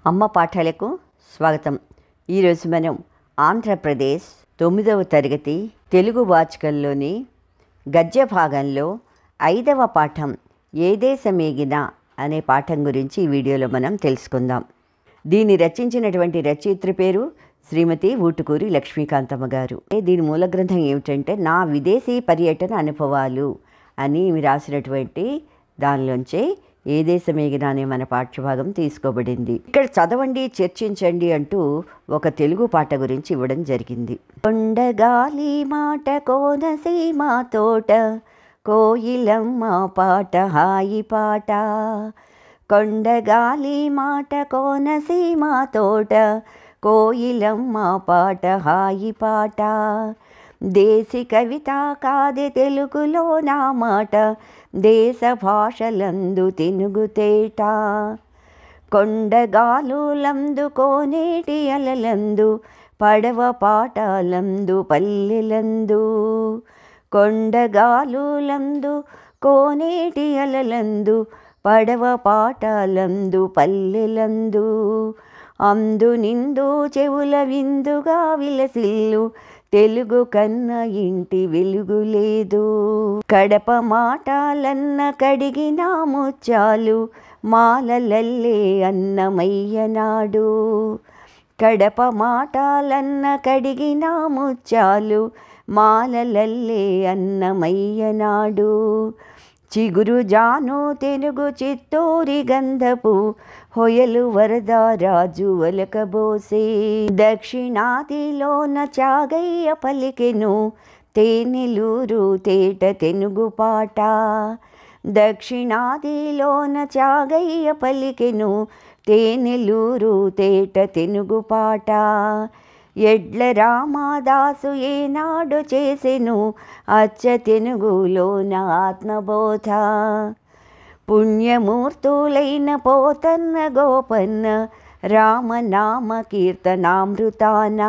అమ్మ పాఠాలకు స్వాగతం. ఈరోజు మనం ఆంధ్రప్రదేశ్ 9వ తరగతి తెలుగు వాచకంలోని గద్య భాగంలో 5వ పాఠం ఏ దేశమేగినా అనే పాఠం గురించి ఈ వీడియోలో మనం తెలుసుకుందాం. దీన్ని రచించినటువంటి రచయిత్రి పేరు శ్రీమతి ఊటుకూరి లక్ష్మీకాంతమ్మ గారు. దీని మూల గ్రంథం ఏమిటంటే నా విదేశీ పర్యటన అనుభవాలు అని రాసినటువంటి దానిలోంచే ఏ దేశమేగినా అనే మన పాఠ్యభాగం తీసుకోబడింది. ఇక్కడ చదవండి, చర్చించండి అంటూ ఒక తెలుగు పాట గురించి ఇవ్వడం జరిగింది. కొండగాలి మాట కోనసీమ తోట కోయిలమ్మ పాట హాయి పాట. కొండగాలి మాట కోనసీమ తోట కోయిలమ్మ పాట హాయి పాట. దేశీ కవిత కాదే తెలుగులో నా మాట దేశ భాషలందు తెనుగుతేట. కొండగాలులందు కోనేటి అలలందు పడవ పాటలందు పల్లెలందు. కొండగాలులందు కోనేటి అలలందు పడవ పాటలందు పల్లెలందు. అందు నిందు చెవుల విందుగా విలసిల్లు తెలుగు కన్న ఇంటి వెలుగు లేదు. కడప మాటలన్న కడిగిన ముత్యాలు మాలలల్లే అన్నమయ్య నాడు. కడప మాటలన్న కడిగిన ముత్యాలు మాలలల్లే అన్నమయ్య నాడు. చిగురు జాను తెనుగు చిత్తూరి గంధపు హొయలు వరదారాజు వలకబోసే. దక్షిణాదిలోన చాగయ్య పలికెను తేనెలూరు తేట తెనుగు పాట. దక్షిణాదిలోన చాగయ్య పలికెను తేనెలూరు తేట తెనుగు పాట. ఎడ్ల రామదాసు ఏనాడు చేసెను అచ్చ తెనుగులోన ఆత్మబోధ. పుణ్యమూర్తులైన పోతన్న గోపన్న రామనామ కీర్తనామృతాన.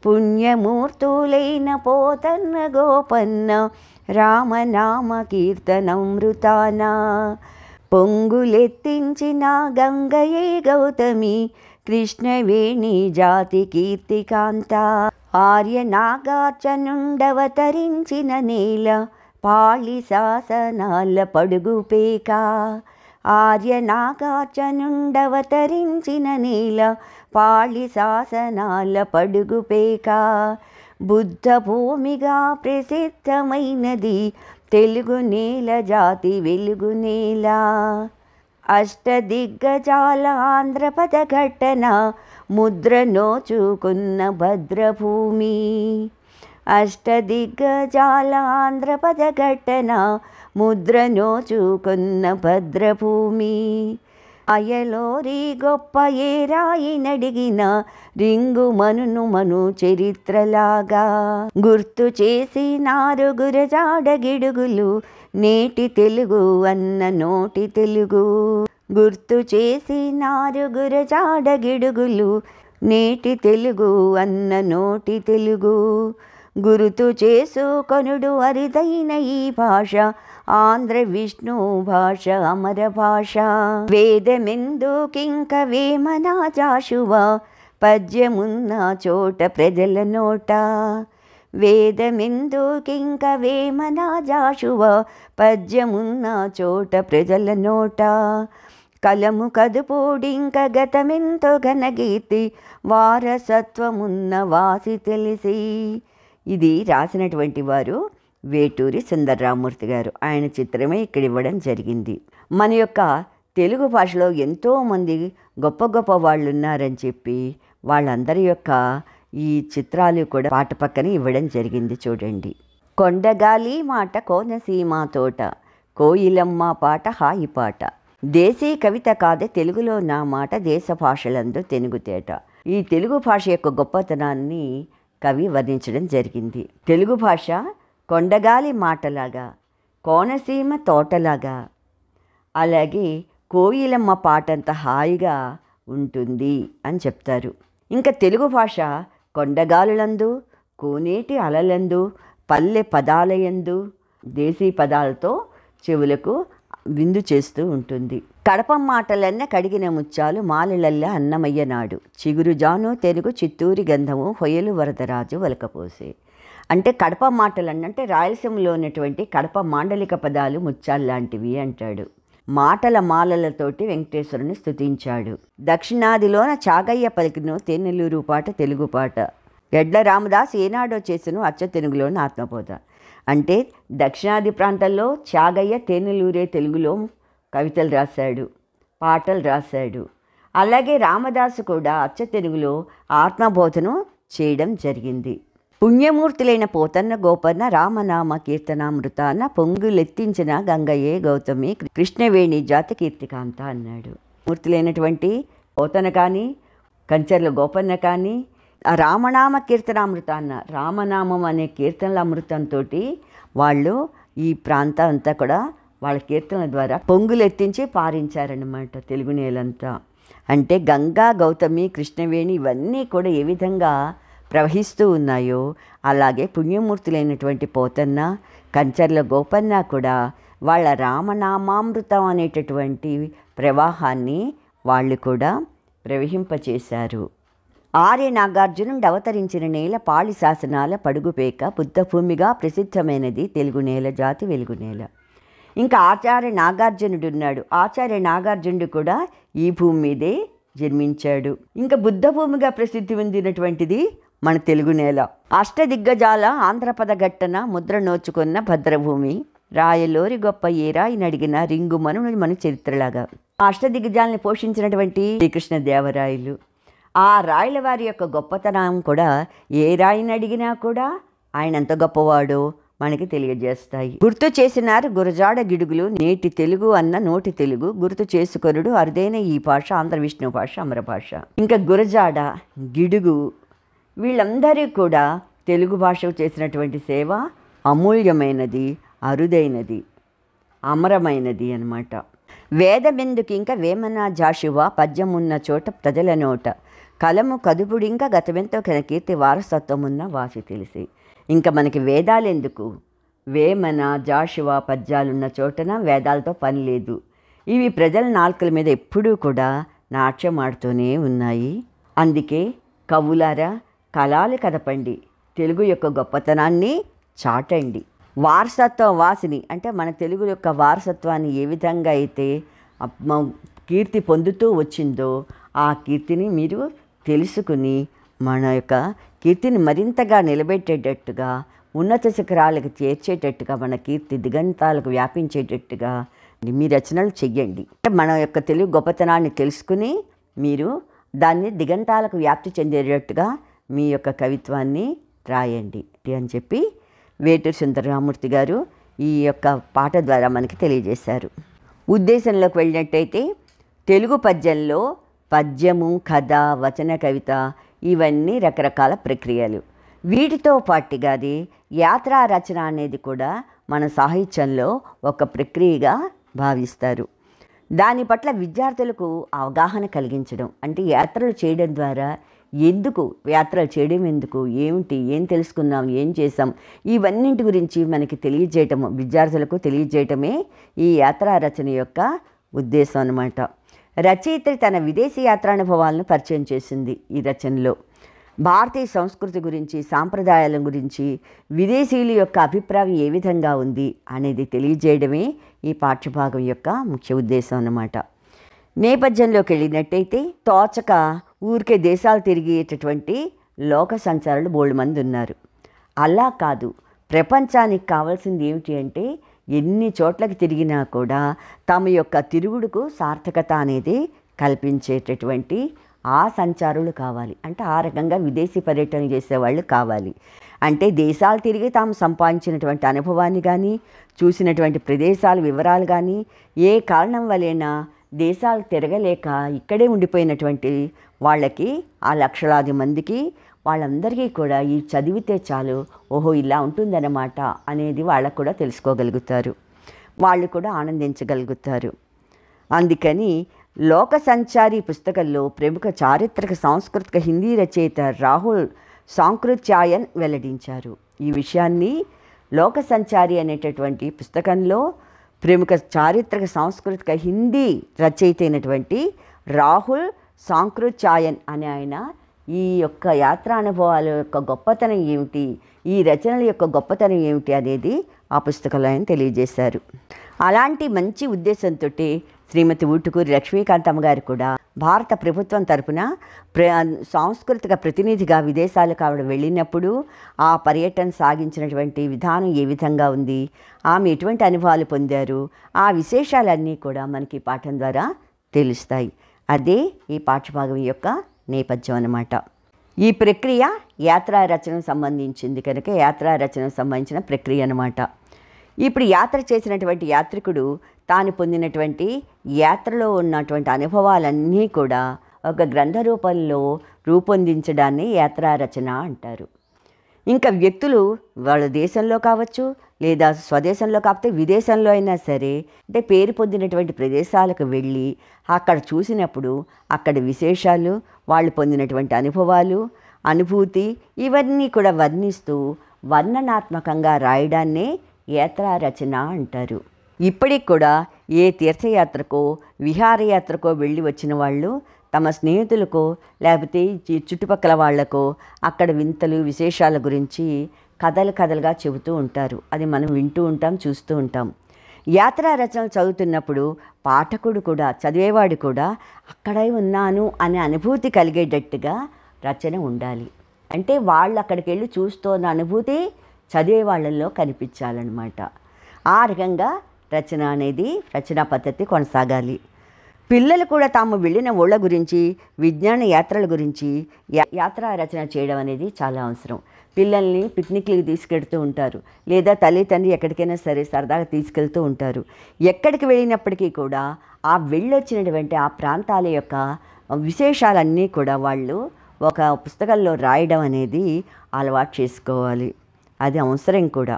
పుణ్యమూర్తులైన పోతన్న గోపన్న రామనామ కీర్తనామృతాన. పొంగులెత్తించిన గంగయే గౌతమి కృష్ణవేణి జాతి కీర్తికాంత. ఆర్య నాగార్జునుండవతరించిన నేల పాళి శాసనాల పడుగుపేక. ఆర్య నాగార్జునుండవతరించిన నేల పాళి శాసనాల పడుగుపేక. బుద్ధ భూమిగా ప్రసిద్ధమైనది తెలుగు నేల జాతి వెలుగు నేల. అష్టదిగ్గజాల ఆంధ్రపద ఘట్టన ముద్ర నోచుకున్న భద్రభూమి. అష్టదిగ్గజాల ఆంధ్రపద ఘట్టన ముద్ర నోచుకున్న భద్రభూమి. అయలోరి గొప్ప ఏ రాయి నడిగిన రింగు మనును మను చరిత్రలాగా. గుర్తు చేసినారు గురజాడ గిడుగులు నేటి తెలుగు అన్న నోటి తెలుగు. గుర్తు చేసినారు గురజాడ గిడుగులు నేటి తెలుగు అన్న నోటి తెలుగు. గురుతు చేసుకొనుడు అరిదైన ఈ భాష ఆంధ్ర విష్ణు భాష అమర భాష. వేదమెందుకింక వేమన జాషువా పద్యమున్న చోట ప్రజల నోట. వేదమెందుకింక వేమన జాషువా పద్యమున్న చోట ప్రజల నోట. కలము కదుపూడింక గతమెంతో ఘనగీతి వారసత్వమున్న వాసి తెలిసి. ఇది రాసినటువంటి వారు వేటూరి సుందరరామూర్తి గారు. ఆయన చిత్రమే ఇక్కడ ఇవ్వడం జరిగింది. మన యొక్క తెలుగు భాషలో ఎంతోమంది గొప్ప గొప్ప వాళ్ళు ఉన్నారని చెప్పి వాళ్ళందరి యొక్క ఈ చిత్రాలు కూడా పాట పక్కన ఇవ్వడం జరిగింది. చూడండి. కొండగాలి మాట కోనసీమ తోట కోయిలమ్మ పాట హాయి పాట. దేశీ కవిత కాదే తెలుగులో నా మాట దేశ భాషలందు తెనుగుతేట. ఈ తెలుగు భాష యొక్క గొప్పతనాన్ని కవి వర్ణించడం జరిగింది. తెలుగు భాష కొండగాలి మాటలాగా, కోనసీమ తోటలాగా, అలాగే కోయిలమ్మ పాటంత హాయిగా ఉంటుంది అని చెప్తారు. ఇంకా తెలుగు భాష కొండగాలులందు కోనేటి అలలందు పల్లె పదాలయందు దేశీ పదాలతో చెవులకు విందు చేస్తూ ఉంటుంది. కడప మాటలన్న కడిగిన ముత్యాలు మాలలల్ల అన్నమయ్య నాడు, చిగురు జాను తెలుగు చిత్తూరి గంధము హొయలు వరదరాజు వలకపోసే. అంటే కడప మాటలన్నంటే రాయలసీమలో ఉన్నటువంటి కడప మాండలిక పదాలు ముత్యాలు లాంటివి అంటాడు. మాటల మాలలతోటి వెంకటేశ్వరుని స్తుతించాడు. దక్షిణాదిలోన చాగయ్య పలికిన తేనెలూరు పాట తెలుగు పాట. ఎడ్ల రామదాస్ ఏనాడో చేసెను అచ్చ తెలుగులోని ఆత్మబోధ. అంటే దక్షిణాది ప్రాంతాల్లో చాగయ్య తేనెలూరే తెలుగులో కవితలు రాశాడు, పాటలు రాశాడు. అలాగే రామదాసు కూడా అచ్చ తెలుగులో ఆత్మబోధను చేయడం జరిగింది. పుణ్యమూర్తులైన పోతన్న గోపన్న రామనామ కీర్తనామృతాన పొంగులెత్తించిన గంగయ్యే గౌతమి కృష్ణవేణి జాతి కీర్తికాంత అన్నాడు. మూర్తులైనటువంటి పోతన కానీ కంచర్ల గోపన్న కానీ ఆ రామనామ కీర్తనామృతాన్న రామనామం అనే కీర్తనల అమృతంతో వాళ్ళు ఈ ప్రాంతం అంతా కూడా వాళ్ళ కీర్తనల ద్వారా పొంగులెత్తించి పారించారన్నమాట తెలుగు నేలంతా. అంటే గంగా గౌతమి కృష్ణవేణి ఇవన్నీ కూడా ఏ విధంగా ప్రవహిస్తూ ఉన్నాయో అలాగే పుణ్యమూర్తులైనటువంటి పోతన్న కంచర్ల గోపన్న కూడా వాళ్ళ రామనామామృతం అనేటటువంటి ప్రవాహాన్ని వాళ్ళు కూడా ప్రవహింపచేశారు. ఆర్య నాగార్జునుడు అవతరించిన నేల పాళి శాసనాల పడుగుపేక బుద్ధభూమిగా ప్రసిద్ధమైనది తెలుగు నేల జాతి వెలుగు నేల. ఇంకా ఆచార్య నాగార్జునుడు ఉన్నాడు. ఆచార్య నాగార్జునుడు కూడా ఈ భూమి మీదే జన్మించాడు. ఇంకా బుద్ధభూమిగా ప్రసిద్ధి పొందినటువంటిది మన తెలుగు నేల. అష్టదిగ్గజాల ఆంధ్రపద ఘట్టన ముద్ర నోచుకున్న భద్రభూమి రాయలోరి గొప్ప ఏరాయిని అడిగిన రింగుమను మన చరిత్రలాగా అష్టదిగ్గజాలని పోషించినటువంటి శ్రీకృష్ణదేవరాయలు. ఆ రాయల వారి యొక్క గొప్పతనం కూడా ఏ రాయిని అడిగినా కూడా ఆయన ఎంత గొప్పవాడో మనకి తెలియజేస్తాయి. గుర్తు చేసినారు గురజాడ గిడుగులు నేటి తెలుగు అన్న నోటి తెలుగు గుర్తు చేసుకొనుడు అరుదైన ఈ భాష ఆంధ్ర విష్ణు భాష అమర భాష. ఇంకా గురజాడ గిడుగు వీళ్ళందరూ కూడా తెలుగు భాషకు చేసినటువంటి సేవ అమూల్యమైనది, అరుదైనది, అమరమైనది అన్నమాట. వేదమెందుకు ఇంకా వేమన జాషువా పద్యమున్న చోట ప్రజల నోట కలము కదుపుడింక గతమెంతో కీర్తి వారసత్వం ఉన్న వాసి తెలిసి. ఇంకా మనకి వేదాలు ఎందుకు? వేమన జాషువా పద్యాలున్న చోటన వేదాలతో పని లేదు. ఇవి ప్రజల నాలుకల మీద ఎప్పుడూ కూడా నాట్యం ఆడుతూనే ఉన్నాయి. అందుకే కవులారా కళాలు కదపండి, తెలుగు యొక్క గొప్పతనాన్ని చాటండి. వారసత్వ వాసిని అంటే మన తెలుగు యొక్క వారసత్వాన్ని ఏ విధంగా అయితే కీర్తి పొందుతూ వచ్చిందో ఆ కీర్తిని మీరు తెలుసుకుని మన యొక్క కీర్తిని మరింతగా నిలబెట్టేటట్టుగా ఉన్నత శిఖరాలకు చేర్చేటట్టుగా మన కీర్తి దిగంతాలకు వ్యాపించేటట్టుగా మీ రచనలు చెయ్యండి. మన యొక్క తెలుగు గొప్పతనాన్ని తెలుసుకుని మీరు దాన్ని దిగంతాలకు వ్యాప్తి చెందేటట్టుగా మీ యొక్క కవిత్వాన్ని రాయండి అని చెప్పి వేటూరి సుందరరామూర్తి గారు ఈ యొక్క పాట ద్వారా మనకి తెలియజేశారు. ఉద్దేశంలోకి వెళ్ళినట్టయితే తెలుగు పద్యంలో పద్యము, కథ, వచన, కవిత ఇవన్నీ రకరకాల ప్రక్రియలు. వీటితో పాటుగాది యాత్రా రచన అనేది కూడా మన సాహిత్యంలో ఒక ప్రక్రియగా భావిస్తారు. దాని పట్ల విద్యార్థులకు అవగాహన కలిగించడం అంటే యాత్రలు చేయడం ద్వారా ఎందుకు యాత్రలు చేయడం ఎందుకు, ఏమిటి, ఏం తెలుసుకున్నాం, ఏం చేసాం, ఇవన్నింటి గురించి మనకి తెలియజేయటము, విద్యార్థులకు తెలియజేయటమే ఈ యాత్రా రచన యొక్క ఉద్దేశం అన్నమాట. రచయిత్రి తన విదేశీ యాత్రానుభవాలను పరిచయం చేసింది ఈ రచనలో. భారతీయ సంస్కృతి గురించి, సాంప్రదాయాల గురించి, విదేశీయుల యొక్క అభిప్రాయం ఏ విధంగా ఉంది అనేది తెలియజేయడమే ఈ పాఠ్యభాగం యొక్క ముఖ్య ఉద్దేశం అన్నమాట. నేపథ్యంలోకి వెళ్ళినట్టయితే తోచక ఊరికే దేశాలు తిరిగేటటువంటి లోక సంచారులు బోల్డ్ మంది ఉన్నారు. అలా కాదు, ప్రపంచానికి కావాల్సింది ఏమిటి అంటే ఎన్ని చోట్లకి తిరిగినా కూడా తమ యొక్క తిరుగుడుకు సార్థకత అనేది కల్పించేటటువంటి ఆ సంచారులు కావాలి. అంటే ఆ రకంగా విదేశీ పర్యటన చేసేవాళ్ళు కావాలి. అంటే దేశాలు తిరిగి తాము సంపాదించినటువంటి అనుభవాన్ని కానీ, చూసినటువంటి ప్రదేశాల వివరాలు కానీ, ఏ కారణం వలన దేశాలు తిరగలేక ఇక్కడే ఉండిపోయినటువంటి వాళ్ళకి, ఆ లక్షలాది మందికి, వాళ్ళందరికీ కూడా ఈ చదివితే చాలు ఓహో ఇలా ఉంటుందన్నమాట అనేది వాళ్ళకు కూడా తెలుసుకోగలుగుతారు, వాళ్ళు కూడా ఆనందించగలుగుతారు. అందుకని లోక సంచారి పుస్తకంలో ప్రముఖ చారిత్రక సాంస్కృతిక హిందీ రచయిత రాహుల్ సాంకృత్యాయన్ వెల్లడించారు. ఈ విషయాన్ని లోక సంచారి అనేటటువంటి పుస్తకంలో ప్రముఖ చారిత్రక సాంస్కృతిక హిందీ రచయిత అయినటువంటి రాహుల్ సాంక్రుచాయన్ అనే ఆయన ఈ యొక్క యాత్రా అనుభవాల యొక్క గొప్పతనం ఏమిటి, ఈ రచనల యొక్క గొప్పతనం ఏమిటి అనేది ఆ పుస్తకంలో ఆయన తెలియజేశారు. అలాంటి మంచి ఉద్దేశంతో శ్రీమతి ఊటుకూరి లక్ష్మీకాంతమ్మ గారు కూడా భారత ప్రభుత్వం తరపున సాంస్కృతిక ప్రతినిధిగా విదేశాలకు ఆవిడ వెళ్ళినప్పుడు ఆ పర్యటన సాగించినటువంటి విధానం ఏ విధంగా ఉంది, ఆమె ఎటువంటి అనుభవాలు పొందారు, ఆ విశేషాలన్నీ కూడా మనకి ఈ పాఠం ద్వారా తెలుస్తాయి. అదే ఈ పాఠ్యభాగం యొక్క నేపథ్యం అన్నమాట. ఈ ప్రక్రియ యాత్రా రచనకు సంబంధించింది కనుక యాత్రా రచనకు సంబంధించిన ప్రక్రియ అన్నమాట. ఇప్పుడు యాత్ర చేసినటువంటి యాత్రికుడు తాను పొందినటువంటి యాత్రలో ఉన్నటువంటి అనుభవాలన్నీ కూడా ఒక గ్రంథ రూపంలో రూపొందించడాన్ని యాత్రా రచన అంటారు. ఇంకా వ్యక్తులు వాళ్ళ దేశంలో కావచ్చు లేదా స్వదేశంలో కాకపోతే విదేశంలో అయినా సరే అంటే పేరు పొందినటువంటి ప్రదేశాలకు వెళ్ళి అక్కడ చూసినప్పుడు అక్కడ విశేషాలు, వాళ్ళు పొందినటువంటి అనుభవాలు, అనుభూతి ఇవన్నీ కూడా వర్ణిస్తూ వర్ణనాత్మకంగా రాయడాన్నే యాత్రా రచన అంటారు. ఇప్పటికి కూడా ఏ తీర్థయాత్రకో విహారయాత్రకో వెళ్ళి వచ్చిన వాళ్ళు తమ స్నేహితులకో లేకపోతే చుట్టుపక్కల వాళ్లకో అక్కడ వింతలు విశేషాల గురించి కథలుగా చెబుతూ ఉంటారు. అది మనం వింటూ ఉంటాం, చూస్తూ ఉంటాం. యాత్రా రచనలు చదువుతున్నప్పుడు పాఠకుడు కూడా చదివేవాడు కూడా అక్కడే ఉన్నాను అనే అనుభూతి కలిగేటట్టుగా రచన ఉండాలి. అంటే వాళ్ళు అక్కడికి వెళ్ళి చూస్తున్న అనుభూతి చదివే వాళ్ళల్లో కనిపించాలన్నమాట. ఆ రకంగా రచన అనేది రచనా పద్ధతి కొనసాగాలి. పిల్లలు కూడా తాము వెళ్ళిన ఊళ్ళ గురించి, విజ్ఞాన యాత్రల గురించి యాత్రా రచన చేయడం అనేది చాలా అవసరం. పిల్లల్ని పిక్నిక్లకి తీసుకెళ్తూ ఉంటారు, లేదా తల్లిదండ్రి ఎక్కడికైనా సరే సరదాగా తీసుకెళ్తూ ఉంటారు. ఎక్కడికి వెళ్ళినప్పటికీ కూడా ఆ వెళ్ళొచ్చినటువంటి ఆ ప్రాంతాల యొక్క విశేషాలన్నీ కూడా వాళ్ళు ఒక పుస్తకంలో రాయడం అనేది అలవాటు చేసుకోవాలి. అది అవసరం కూడా.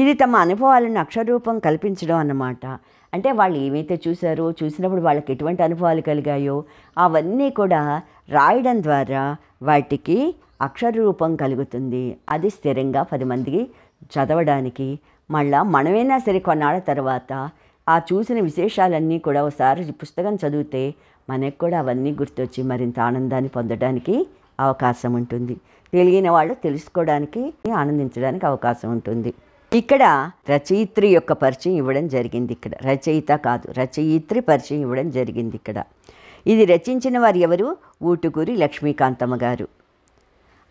ఇది తమ అనుభవాలను అక్షరరూపం కల్పించడం అన్నమాట. అంటే వాళ్ళు ఏమైతే చూశారో, చూసినప్పుడు వాళ్ళకి ఎటువంటి అనుభవాలు కలిగాయో అవన్నీ కూడా రాయడం ద్వారా వాటికి అక్షర రూపం కలుగుతుంది. అది స్థిరంగా 10 మందికి చదవడానికి, మళ్ళా మనమైనా సరే కొన్నాళ్ళ తర్వాత ఆ చూసిన విశేషాలన్నీ కూడా ఒకసారి పుస్తకం చదివితే మనకు కూడా అవన్నీ గుర్తొచ్చి మరింత ఆనందాన్ని పొందడానికి అవకాశం ఉంటుంది. తెలియని వాళ్ళు తెలుసుకోవడానికి, ఆనందించడానికి అవకాశం ఉంటుంది. ఇక్కడ రచయిత్రి యొక్క పరిచయం ఇవ్వడం జరిగింది. ఇక్కడ రచయిత కాదు, రచయిత్రి పరిచయం ఇవ్వడం జరిగింది. ఇక్కడ ఇది రచించిన వారు ఎవరు? ఊటుకూరి లక్ష్మీకాంతమ్మ గారు.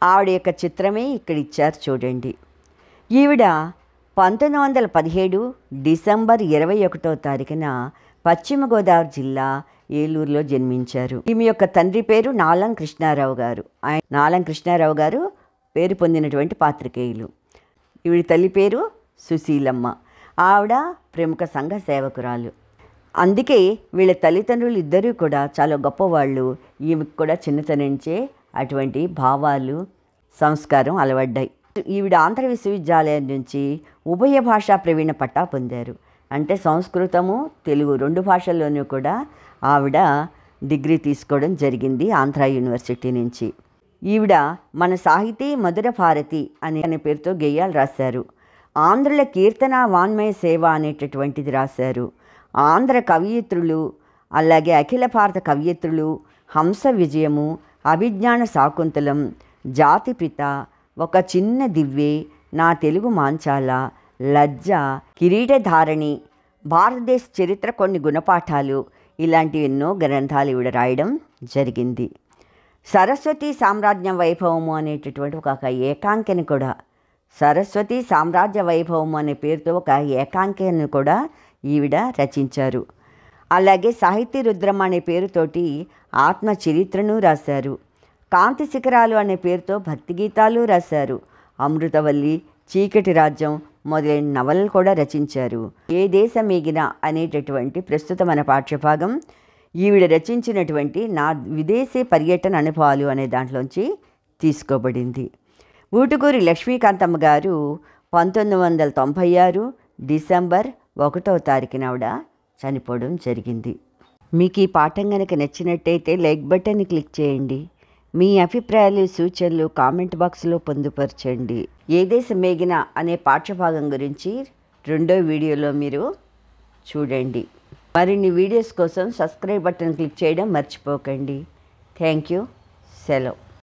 ఆవిడ యొక్క చిత్రమే ఇక్కడ ఇచ్చారు చూడండి. ఈవిడ 1917 డిసెంబర్ 21వ తారీఖున పశ్చిమ గోదావరి జిల్లా ఏలూరులో జన్మించారు. ఈమె యొక్క తండ్రి పేరు నాలం కృష్ణారావు గారు. నాలం కృష్ణారావు గారు పేరు పొందినటువంటి పాత్రికేయులు. ఈవిడ తల్లి పేరు సుశీలమ్మ. ఆవిడ ప్రముఖ సంఘ సేవకురాలు. అందుకే వీళ్ళ తల్లిదండ్రులు ఇద్దరూ కూడా చాలా గొప్పవాళ్ళు. ఈమెకు కూడా చిన్నతనం నుంచే అటువంటి భావాలు, సంస్కారం అలవడ్డాయి. ఈవిడ ఆంధ్ర విశ్వవిద్యాలయం నుంచి ఉభయ భాషా ప్రవీణ పట్టా పొందారు. అంటే సంస్కృతము, తెలుగు 2 భాషల్లోనూ కూడా ఆవిడ డిగ్రీ తీసుకోవడం జరిగింది ఆంధ్ర యూనివర్సిటీ నుంచి. ఈవిడ మన సాహితీ మధుర భారతి అనే పేరుతో గేయాలు రాశారు. ఆంధ్రుల కీర్తన వాన్మయ సేవ అనేటటువంటిది రాశారు. ఆంధ్ర కవయిత్రులు, అలాగే అఖిల భారత కవయిత్రులు, హంస విజయము, అభిజ్ఞాన శాకుంతలం, జాతిపిత, ఒక చిన్న దివ్వే, నా తెలుగు మాంచాల, లజ్జ, కిరీటధారణి, భారతదేశ చరిత్ర కొన్ని గుణపాఠాలు, ఇలాంటి ఎన్నో గ్రంథాలు ఈవిడ రాయడం జరిగింది. సరస్వతి సామ్రాజ్య వైభవము అనేటటువంటి ఒక ఏకాంకిని కూడా, సరస్వతి సామ్రాజ్య వైభవము అనే పేరుతో ఒక ఏకాంకిని కూడా ఈవిడ రచించారు. అలాగే సాహితీ రుద్రమ అనే పేరుతోటి ఆత్మ చరిత్రను రాశారు. కాంతి శిఖరాలు అనే పేరుతో భక్తి గీతాలు రాశారు. అమృతవల్లి, చీకటి రాజ్యం మొదలైన నవలలు కూడా రచించారు. ఏ దేశం ఎగినా అనేటటువంటి ప్రస్తుత మన పాఠ్యభాగం ఈవిడ రచించినటువంటి నా విదేశీ పర్యటన అనుభవాలు అనే దాంట్లోంచి తీసుకోబడింది. ఊటుకూరి లక్ష్మీకాంతమ్మ గారు 1996 డిసెంబర్ 1వ తారీఖున ఆవిడ చనిపోవడం జరిగింది. మీకు ఈ పాఠం కనుక నచ్చినట్టయితే లైక్ బటన్ని క్లిక్ చేయండి. మీ అభిప్రాయాలు, సూచనలు కామెంట్ బాక్స్లో పొందుపరచండి. ఏ దేశం మేగిన అనే పాఠ్యభాగం గురించి 2వ వీడియోలో మీరు చూడండి. మరిన్ని వీడియోస్ కోసం సబ్స్క్రైబ్ బటన్ క్లిక్ చేయడం మర్చిపోకండి. Thank you. సెలవు.